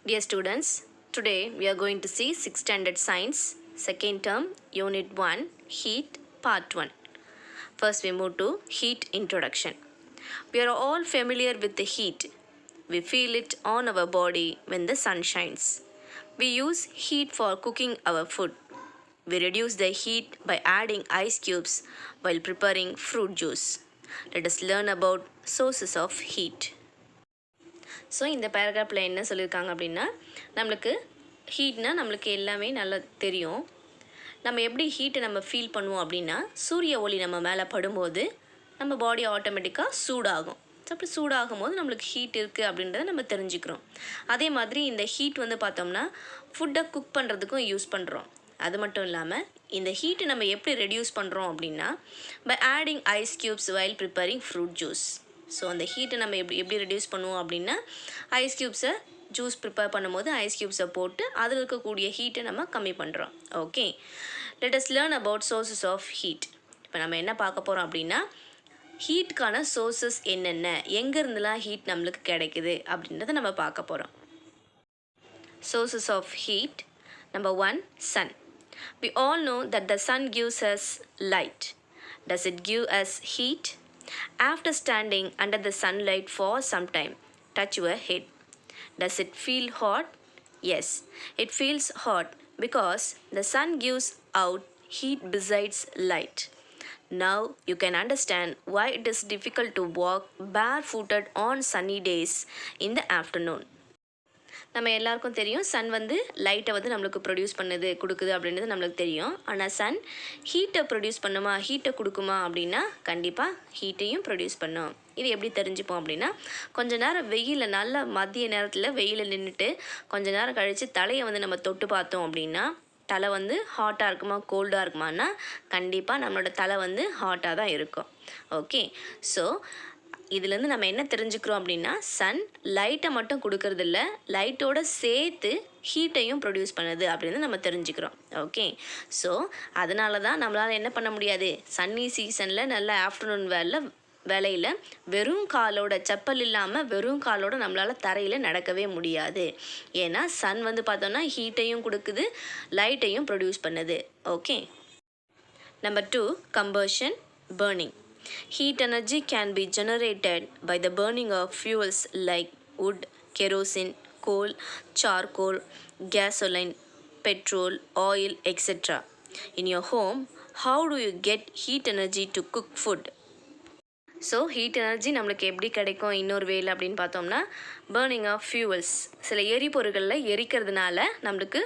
Dear students, today we are going to see 6th standard science, second term, unit 1, heat, part 1. First we move to heat introduction. We are all familiar with the heat. We feel it on our body when the sun shines. We use heat for cooking our food. We reduce the heat by adding ice cubes while preparing fruit juice. Let us learn about sources of heat. So இந்த பேராகிராஃபில் என்ன சொல்லியிருக்காங்க அப்படின்னா நம்மளுக்கு ஹீட்னால் நம்மளுக்கு எல்லாமே நல்லா தெரியும். நம்ம எப்படி ஹீட்டை நம்ம ஃபீல் பண்ணுவோம் அப்படின்னா சூரிய ஒளி நம்ம மேலே படும்போது நம்ம பாடி ஆட்டோமேட்டிக்காக சூடாகும். ஸோ அப்படி சூடாகும் போது நம்மளுக்கு ஹீட் இருக்குது அப்படின்றத நம்ம தெரிஞ்சுக்கிறோம். அதே மாதிரி இந்த ஹீட் வந்து பார்த்தோம்னா ஃபுட்டை குக் பண்ணுறதுக்கும் யூஸ் பண்ணுறோம். அது மட்டும் இல்லாமல் இந்த ஹீட்டை நம்ம எப்படி ரெடியூஸ் பண்ணுறோம் அப்படின்னா by adding ice cubes while preparing fruit juice. So அந்த ஹீட்டை நம்ம எப்படி ரெடியூஸ் பண்ணுவோம் அப்படின்னா ஐஸ் க்யூப்ஸை ஜூஸ் ப்ரிப்பேர் பண்ணும்போது ஐஸ் க்யூப்ஸை போட்டு அதில் இருக்கக்கூடிய ஹீட்டை நம்ம கம்மி பண்ணுறோம். Okay, let us learn about sources of heat. இப்போ நம்ம என்ன பார்க்க போகிறோம் அப்படின்னா ஹீட்டுக்கான சோர்சஸ் என்னென்ன, எங்கேருந்துலாம் ஹீட் நம்மளுக்கு கிடைக்குது அப்படின்றத நம்ம பார்க்க போகிறோம். Sources of heat. Number 1, sun. We all know that the sun gives us light. Does it give us heat? After standing under the sunlight for some time, touch your head. Does it feel hot? Yes, it feels hot because the sun gives out heat besides light. Now you can understand why it is difficult to walk barefooted on sunny days in the afternoon. நம்ம எல்லாருக்கும் தெரியும் Sun வந்து லைட்டை வந்து நம்மளுக்கு produce கொடுக்குது அப்படின்றது நம்மளுக்கு தெரியும். ஆனால் சன் ஹீட்டை ப்ரொடியூஸ் பண்ணுமா, ஹீட்டை கொடுக்குமா அப்படின்னா கண்டிப்பாக ஹீட்டையும் ப்ரொடியூஸ் பண்ணும். இது எப்படி தெரிஞ்சுப்போம் அப்படின்னா கொஞ்ச நேரம் வெயிலில் நல்ல மதிய நேரத்தில் வெயிலில் நின்றுட்டு கொஞ்ச நேரம் கழித்து தலையை வந்து நம்ம தொட்டு பார்த்தோம் அப்படின்னா தலை வந்து ஹாட்டாக இருக்குமா கோல்டாக இருக்குமான்னா கண்டிப்பாக நம்மளோட தலை வந்து ஹாட்டாக தான் இருக்கும். ஓகே, ஸோ இதுலேருந்து நம்ம என்ன தெரிஞ்சுக்கிறோம் அப்படின்னா சன் லைட்டை மட்டும் கொடுக்கறதில்ல, லைட்டோட சேர்த்து ஹீட்டையும் ப்ரொடியூஸ் பண்ணுது அப்படின்னு நம்ம தெரிஞ்சுக்கிறோம். ஓகே, ஸோ அதனால தான் நம்மளால் என்ன பண்ண முடியாது, சன்னி சீசனில் நல்ல ஆஃப்டர்நூன் வேலையில் வெறும் காலோட செப்பல் இல்லாமல் வெறும் காலோட நம்மளால் தரையில் நடக்கவே முடியாது. ஏன்னா சன் வந்து பார்த்தோன்னா ஹீட்டையும் கொடுக்குது, லைட்டையும் ப்ரொடியூஸ் பண்ணுது. Okay, number 2, combustion, burning. Heat energy can be generated by the burning of fuels like wood, kerosene, coal, charcoal, gasoline, petrol, oil, etc. In your home, how do you get heat energy to cook food? So heat energy நம்மளுக்கு எப்படி கிடைக்கும் இன்னொரு வேலை அப்படின்னு பார்த்தோம்னா burning of fuels, சில எரிபொருள்களில் எரிக்கிறதுனால நம்மளுக்கு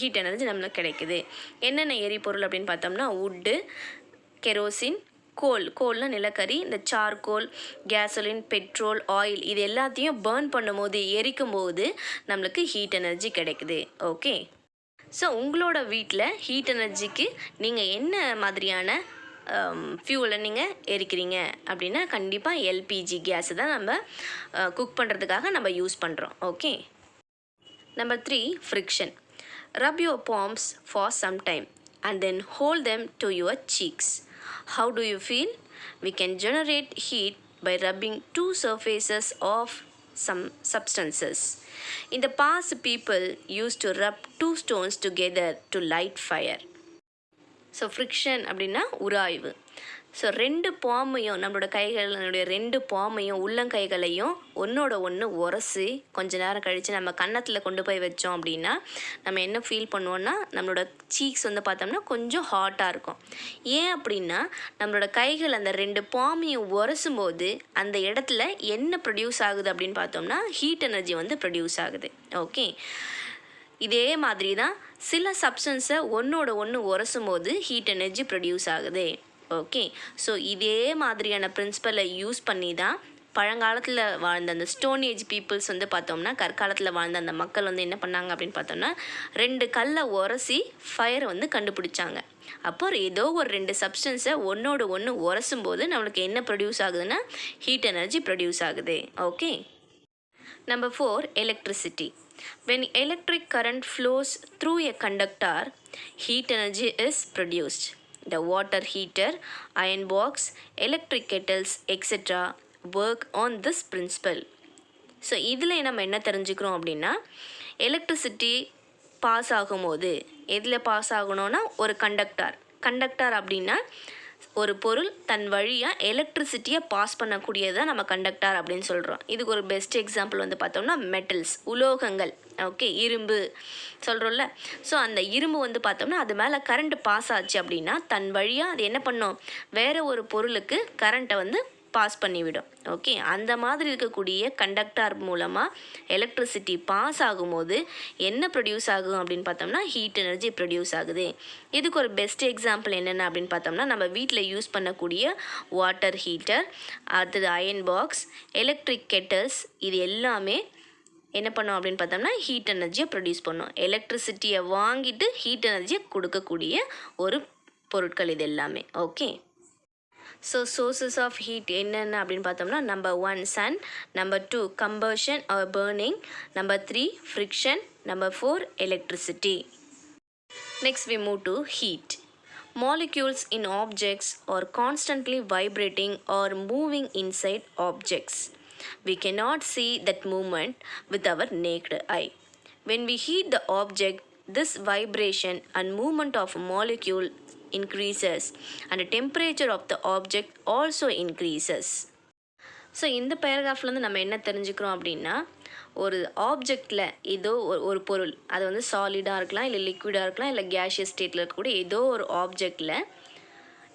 heat energy நம்மளுக்கு கிடைக்குது. என்னென்ன எரிபொருள் அப்படின்னு பார்த்தோம்னா வுட்டு, கெரோசின், கோல்னா நிலக்கரி, இந்த சார்கோல், கேசோலின், பெட்ரோல், ஆயில் இது எல்லாத்தையும் பேர்ன் பண்ணும்போது எரிக்கும்போது நம்மளுக்கு ஹீட் எனர்ஜி கிடைக்குது. ஓகே, ஸோ உங்களோட வீட்டில் ஹீட் எனர்ஜிக்கு நீங்கள் என்ன மாதிரியான ஃபியூலை நீங்கள் எரிக்கிறீங்க அப்படின்னா கண்டிப்பாக எல்பிஜி கேஸை தான் நம்ம குக் பண்ணுறதுக்காக நம்ம யூஸ் பண்ணுறோம். Okay, number 3, friction. Rub your palms for some time and then hold them to your cheeks. How do you feel? We can generate heat by rubbing two surfaces of some substances. In the past, people used to rub two stones together to light fire. So friction அப்படின்னா உராய்வு. So 2 பாமையும் நம்மளோட கைகளுடைய 2 பாமையும் உள்ளங்கைகளையும் ஒன்றோட ஒன்று உரசி கொஞ்ச நேரம் கழித்து நம்ம கன்னத்தில் கொண்டு போய் வச்சோம் அப்படின்னா நம்ம என்ன ஃபீல் பண்ணுவோன்னா நம்மளோட சீக்ஸ் வந்து பார்த்தோம்னா கொஞ்சம் ஹாட்டாக இருக்கும். ஏன் அப்படின்னா நம்மளோட கைகள் அந்த 2 பாமையும் உரசும் போது அந்த இடத்துல என்ன ப்ரொடியூஸ் ஆகுது அப்படின்னு பார்த்தோம்னா ஹீட் எனர்ஜி வந்து ப்ரொடியூஸ் ஆகுது. ஓகே, இதே மாதிரி தான் சில சப்ஸ்டன்ஸை ஒன்றோட ஒன்று உரசும் போது ஹீட் எனர்ஜி ப்ரொடியூஸ் ஆகுது. ஓகே, ஸோ இதே மாதிரியான பிரின்சிபலை யூஸ் பண்ணி தான் பழங்காலத்தில் வாழ்ந்த அந்த ஸ்டோன் ஏஜ் பீப்புள்ஸ் வந்து பார்த்தோம்னா கற்காலத்தில் வாழ்ந்த அந்த மக்கள் வந்து என்ன பண்ணாங்க அப்படின்னு பார்த்தோம்னா 2 கல்லை உரசி ஃபயரை வந்து கண்டுபிடிச்சாங்க. அப்போ ஏதோ ஒரு 2 சப்ஸ்டன்ஸை ஒன்றோட ஒன்று உரசும் போது நம்மளுக்கு என்ன ப்ரொடியூஸ் ஆகுதுன்னா ஹீட் எனர்ஜி ப்ரொடியூஸ் ஆகுது. Okay, number 4, electricity. When electric current flows through a conductor, heat energy is produced. The water heater, iron box, electric kettles, etc. work on this principle. So இதில் நம்ம என்ன தெரிஞ்சுக்கிறோம் அப்படின்னா electricity pass ஆகும்போது எதில் pass ஆகணும்னா ஒரு கண்டக்டார் அப்படின்னா ஒரு பொருள் தன் வழியாக எலக்ட்ரிசிட்டியை பாஸ் பண்ணக்கூடியதை நம்ம கண்டக்டார் அப்படின்னு சொல்கிறோம். இதுக்கு ஒரு பெஸ்ட் எக்ஸாம்பிள் வந்து பார்த்தோம்னா மெட்டல்ஸ், உலோகங்கள். ஓகே, இரும்பு சொல்கிறோம்ல. ஸோ அந்த இரும்பு வந்து பார்த்தோம்னா அது மேலே கரண்ட் பாஸ் ஆச்சு அப்படின்னா தன் வழியாக அது என்ன பண்ணும், வேறு ஒரு பொருளுக்கு கரண்ட்டை வந்து பாஸ் பண்ணிவிடும். ஓகே, அந்த மாதிரி இருக்கக்கூடிய கண்டக்டார் மூலமாக எலக்ட்ரிசிட்டி பாஸ் ஆகும்போது என்ன ப்ரொடியூஸ் ஆகும் அப்படின்னு பார்த்தோம்னா ஹீட் எனர்ஜி ப்ரொடியூஸ் ஆகுது. இதுக்கு ஒரு பெஸ்ட் எக்ஸாம்பிள் என்னென்ன அப்படின்னு பார்த்தோம்னா நம்ம வீட்டில் யூஸ் பண்ணக்கூடிய வாட்டர் ஹீட்டர், அடுத்தது அயன் பாக்ஸ், எலக்ட்ரிக் கெட்டில்ஸ், இது எல்லாமே என்ன பண்ணோம் அப்படின்னு பார்த்தோம்னா ஹீட் எனர்ஜியை ப்ரொடியூஸ் பண்ணோம். எலக்ட்ரிசிட்டியை வாங்கிட்டு ஹீட் எனர்ஜியை கொடுக்கக்கூடிய ஒரு பொருட்கள் இது எல்லாமே. Okay, so sources of heat என்னென்ன அப்படின்னு பார்த்தோம்னா number 1 sun, number 2 combustion or burning, number 3 friction, number 4 electricity. Next we move to heat. Molecules in objects are constantly vibrating or moving inside objects. We cannot see that movement with our naked eye. When we heat the object, this vibration and movement of a molecule increases and the temperature of the object also increases. So இந்த பேராகிராஃப்லேருந்து நம்ம என்ன தெரிஞ்சுக்கிறோம் அப்படின்னா ஒரு ஆப்ஜெக்டில் ஏதோ ஒரு பொருள், அது வந்து சாலிடாக இருக்கலாம், இல்லை லிக்விடாக இருக்கலாம், இல்லை கேஷியஸ் ஸ்டேட்டில் இருக்கக்கூடிய ஏதோ ஒரு ஆப்ஜெக்டில்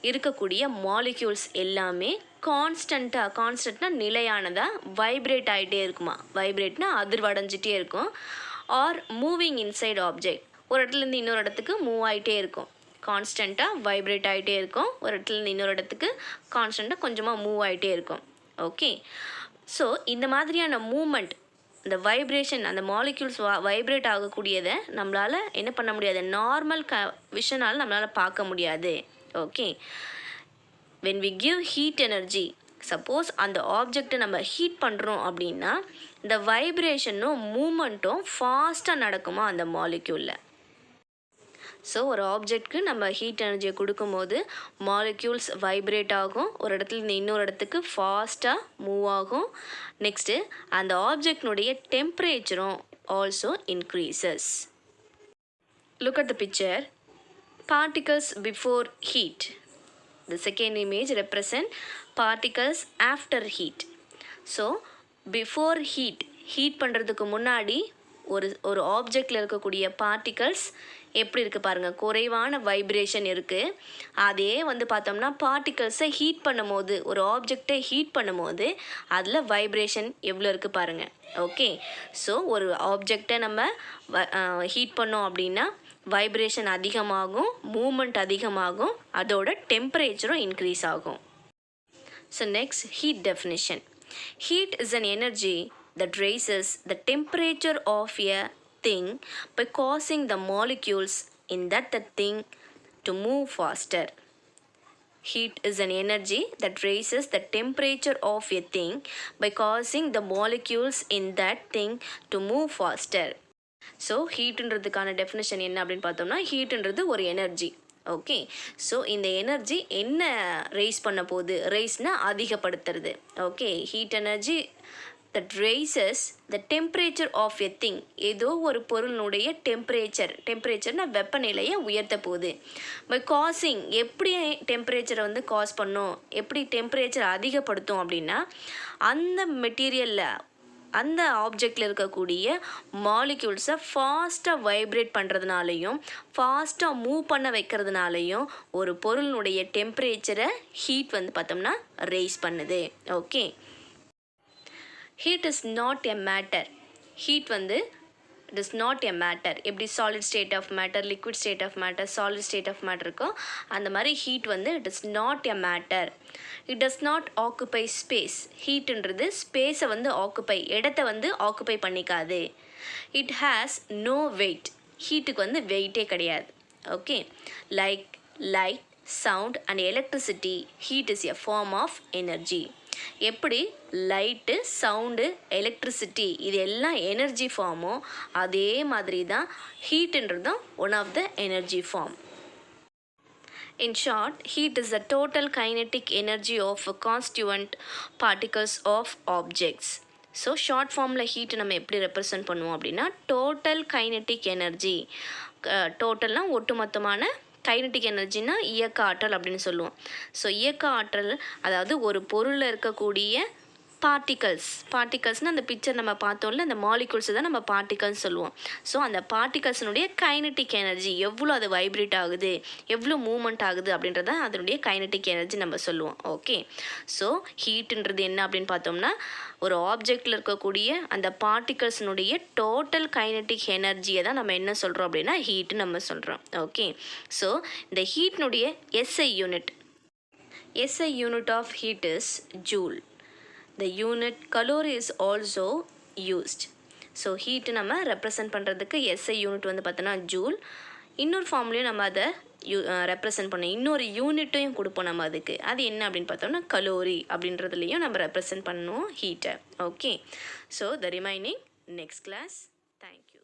இருக்கக்கூடிய மாலிக்யூல்ஸ் எல்லாமே கான்ஸ்டண்ட்னா நிலையானதாக வைப்ரேட் ஆகிட்டே இருக்குமா. வைப்ரேட்னா அதிர்வடைஞ்சிட்டே இருக்கும். ஆர் மூவிங் இன்சைட் ஆப்ஜெக்ட், ஒரு இடத்துலேருந்து இன்னொரு இடத்துக்கு மூவ் ஆகிட்டே இருக்கும். கான்ஸ்டண்ட்டாக வைப்ரேட் ஆகிட்டே இருக்கும், ஒரு இடத்துலேருந்து இன்னொரு இடத்துக்கு கான்ஸ்டண்ட்டாக கொஞ்சமாக மூவ் ஆகிட்டே இருக்கும். ஓகே, ஸோ இந்த மாதிரியான மூமெண்ட், இந்த வைப்ரேஷன், அந்த மாலிக்யூல்ஸ் வைப்ரேட் ஆகக்கூடியதை நம்மளால் என்ன பண்ண முடியாது, நார்மல் விஷனால் நம்மளால் பார்க்க முடியாது. Okay, when we give heat energy, suppose அந்த ஆப்ஜெக்டை நம்ம ஹீட் பண்ணுறோம் அப்படின்னா இந்த வைப்ரேஷனும் மூமெண்ட்டும் ஃபாஸ்ட்டாக நடக்குமா அந்த மாலிக்யூலில். ஸோ ஒரு ஆப்ஜெக்ட்க்கு நம்ம ஹீட் எனர்ஜியை கொடுக்கும்போது மாலிக்யூல்ஸ் வைப்ரேட் ஆகும், ஒரு இடத்துல இன்னொரு இடத்துக்கு ஃபாஸ்ட்டாக மூவ் ஆகும். நெக்ஸ்ட்டு அந்த ஆப்ஜெக்டினுடைய டெம்பரேச்சரும் also increases. Look at the picture. Particles before heat. The second image represent particles after heat. So before heat பண்ணுறதுக்கு முன்னாடி ஒரு ஆப்ஜெக்டில் இருக்கக்கூடிய பார்ட்டிகல்ஸ் எப்படி இருக்குது பாருங்கள், குறைவான வைப்ரேஷன் இருக்குது. அதே வந்து பார்த்தோம்னா பார்ட்டிகல்ஸை ஹீட் பண்ணும் போது, ஒரு ஆப்ஜெக்டை ஹீட் பண்ணும் போது அதில் வைப்ரேஷன் எவ்வளோ இருக்குது பாருங்கள். ஓகே, ஸோ ஒரு ஆப்ஜெக்டை நம்ம ஹீட் பண்ணோம் அப்படின்னா வைப்ரேஷன் அதிகமாகும், மூமெண்ட் அதிகமாகும், அதோட டெம்பரேச்சரும் இன்க்ரீஸ் ஆகும். So next heat definition. Heat is an energy that raises the temperature of a thing by causing the molecules in that thing to move faster. Heat is an energy that raises the temperature of a thing by causing the molecules in that thing to move faster. So ஹீட்டுன்றதுக்கான definition என்ன அப்படின்னு பார்த்தோம்னா ஹீட்டுன்றது ஒரு energy. Okay, so இந்த energy என்ன rise பண்ண போகுது, ரைஸ்னால் அதிகப்படுத்துறது. Okay, heat energy that rises the temperature of a thing, ஏதோ ஒரு பொருளினுடைய டெம்பரேச்சர்னால் வெப்பநிலையை உயர்த்த போகுது. பை காசிங், எப்படி டெம்பரேச்சரை வந்து காஸ் பண்ணும், எப்படி டெம்பரேச்சர் அதிகப்படுத்தும் அப்படின்னா அந்த மெட்டீரியலில், அந்த ஆப்ஜெக்டில் இருக்கக்கூடிய மாலிக்யூல்ஸை ஃபாஸ்ட்டாக வைப்ரேட் பண்ணுறதுனாலையும் ஃபாஸ்ட்டாக மூவ் பண்ண வைக்கிறதுனாலையும் ஒரு பொருளினுடைய டெம்பரேச்சரை ஹீட் வந்து பார்த்தோம்னா ரைஸ் பண்ணுது. Okay, heat is not a matter. Heat வந்து it is not a matter. எப்படி solid state of matter, liquid state of matter, solid state of matter இருக்கோ அந்த மாதிரி ஹீட் வந்து it is not a matter. It does not occupy space. ஹீட்டுன்றது ஸ்பேஸை வந்து இடத்த வந்து ஆக்குப்பை பண்ணிக்காது. It has no weight. ஹீட்டுக்கு வந்து வெயிட்டே கிடையாது. Okay, like light, sound and electricity, heat is a form of energy. எப்படி லைட்டு, சவுண்டு, எலக்ட்ரிசிட்டி இது எல்லாம் எனர்ஜி ஃபார்மோ அதே மாதிரி தான் ஹீட்டுன்றதும் one of the energy form. In short, heat is the total kinetic energy of constituent particles of objects. So short ஃபார்மில் heat நம்ம எப்படி ரெப்ரசன்ட் பண்ணுவோம் அப்படின்னா டோட்டல் கைனெட்டிக் எனர்ஜி. டோட்டல்னால் ஒட்டுமொத்தமான, கைனெட்டிக் எனர்ஜினா இயக்க ஆற்றல் அப்படின்னு சொல்லுவோம். ஸோ இயக்க ஆற்றல் அதாவது ஒரு பொருளில் இருக்கக்கூடிய பார்ட்டிகல்ஸ்னால் அந்த பிக்சர் நம்ம பார்த்தோம்ல, அந்த மாலிகுல்ஸ் தான் நம்ம பார்ட்டிகல்ஸ் சொல்லுவோம். ஸோ அந்த பார்ட்டிகல்ஸினுடைய கைனெட்டிக் எனர்ஜி எவ்வளோ அது வைப்ரேட் ஆகுது, எவ்வளோ மூவ்மெண்ட் ஆகுது அப்படின்றத அதனுடைய கைனெட்டிக் எனர்ஜி நம்ம சொல்லுவோம். ஓகே, ஸோ ஹீட்டுன்றது என்ன அப்படின்னு பார்த்தோம்னா ஒரு ஆப்ஜெக்டில் இருக்கக்கூடிய அந்த பார்ட்டிகல்ஸினுடைய டோட்டல் கைனெட்டிக் எனர்ஜியை தான் நம்ம என்ன சொல்கிறோம் அப்படின்னா ஹீட்டு நம்ம சொல்கிறோம். ஓகே, ஸோ இந்த ஹீட்னுடைய SI unit of heat is joule. The unit calorie is also used. So heat நம்ம ரெப்ரசன்ட் பண்ணுறதுக்கு SI யூனிட் வந்து பார்த்தோன்னா ஜூல். இன்னொரு ஃபார்ம்லேயும் நம்ம அதை ரெப்ரசன்ட் பண்ணோம். இன்னொரு யூனிட்டையும் கொடுப்போம் நம்ம அதுக்கு. அது என்ன அப்படின்னு பார்த்தோம்னா கலோரி அப்படின்றதுலையும் நம்ம ரெப்ரசன்ட் பண்ணுவோம் ஹீட்டை. Okay, so the remaining next class. Thank you.